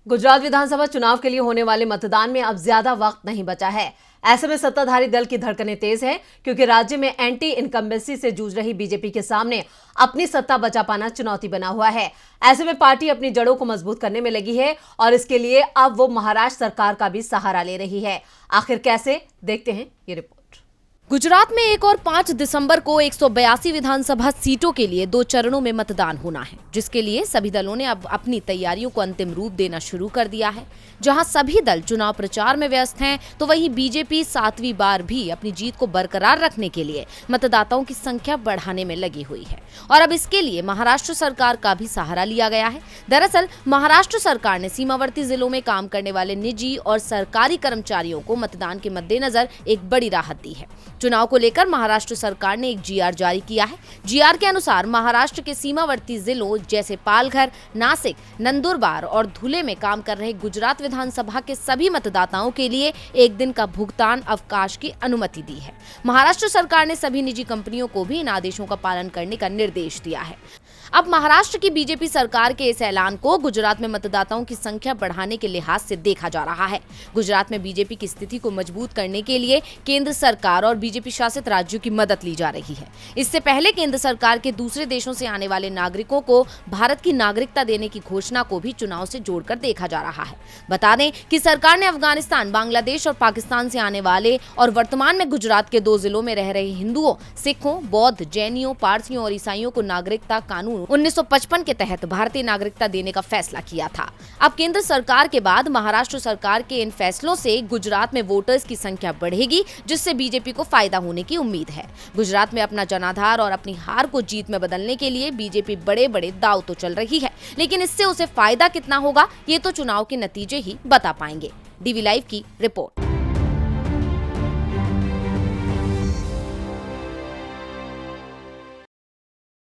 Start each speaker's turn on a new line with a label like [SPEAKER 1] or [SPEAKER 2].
[SPEAKER 1] गुजरात विधानसभा चुनाव के लिए होने वाले मतदान में अब ज्यादा वक्त नहीं बचा है। ऐसे में सत्ताधारी दल की धड़कनें तेज है, क्योंकि राज्य में एंटी इनकम्बेंसी से जूझ रही बीजेपी के सामने अपनी सत्ता बचा पाना चुनौती बना हुआ है। ऐसे में पार्टी अपनी जड़ों को मजबूत करने में लगी है और इसके लिए अब वो महाराष्ट्र सरकार का भी सहारा ले रही है। आखिर कैसे, देखते हैं ये रिपोर्ट।
[SPEAKER 2] गुजरात में 1 और 5 दिसंबर को 182 विधानसभा सीटों के लिए 2 चरणों में मतदान होना है, जिसके लिए सभी दलों ने अब अपनी तैयारियों को अंतिम रूप देना शुरू कर दिया है। जहां सभी दल चुनाव प्रचार में व्यस्त हैं, तो वहीं बीजेपी 7वीं बार भी अपनी जीत को बरकरार रखने के लिए मतदाताओं की संख्या बढ़ाने में लगी हुई है और अब इसके लिए महाराष्ट्र सरकार का भी सहारा लिया गया है। दरअसल महाराष्ट्र सरकार ने सीमावर्ती जिलों में काम करने वाले निजी और सरकारी कर्मचारियों को मतदान के मद्देनजर एक बड़ी राहत दी है। चुनाव को लेकर महाराष्ट्र सरकार ने एक जीआर जारी किया है। जीआर के अनुसार महाराष्ट्र के सीमावर्ती जिलों जैसे पालघर, नासिक, नंदुरबार और धुले में काम कर रहे गुजरात विधानसभा के सभी मतदाताओं के लिए एक दिन का भुगतान अवकाश की अनुमति दी है। महाराष्ट्र सरकार ने सभी निजी कंपनियों को भी इन आदेशों का पालन करने का निर्देश दिया है। अब महाराष्ट्र की बीजेपी सरकार के इस ऐलान को गुजरात में मतदाताओं की संख्या बढ़ाने के लिहाज से देखा जा रहा है। गुजरात में बीजेपी की स्थिति को मजबूत करने के लिए केंद्र सरकार और बीजेपी शासित राज्यों की मदद ली जा रही है। इससे पहले केंद्र सरकार के दूसरे देशों से आने वाले नागरिकों को भारत की नागरिकता देने की घोषणा को भी चुनाव से जोड़कर देखा जा रहा है। बता दें कि सरकार ने अफगानिस्तान, बांग्लादेश और पाकिस्तान से आने वाले और वर्तमान में गुजरात के 2 जिलों में रह रहे हिंदुओं, सिखों, बौद्ध, जैनियों, पारसियों और ईसाइयों को नागरिकता कानून 1955 के तहत भारतीय नागरिकता देने का फैसला किया था। अब केंद्र सरकार के बाद महाराष्ट्र सरकार के इन फैसलों से गुजरात में वोटर्स की संख्या बढ़ेगी, जिससे बीजेपी को फायदा होने की उम्मीद है। गुजरात में अपना जनाधार और अपनी हार को जीत में बदलने के लिए बीजेपी बड़े बड़े दांव तो चल रही है, लेकिन इससे उसे फायदा कितना होगा, ये तो चुनाव के नतीजे ही बता पाएंगे। डीवी लाइव की रिपोर्ट।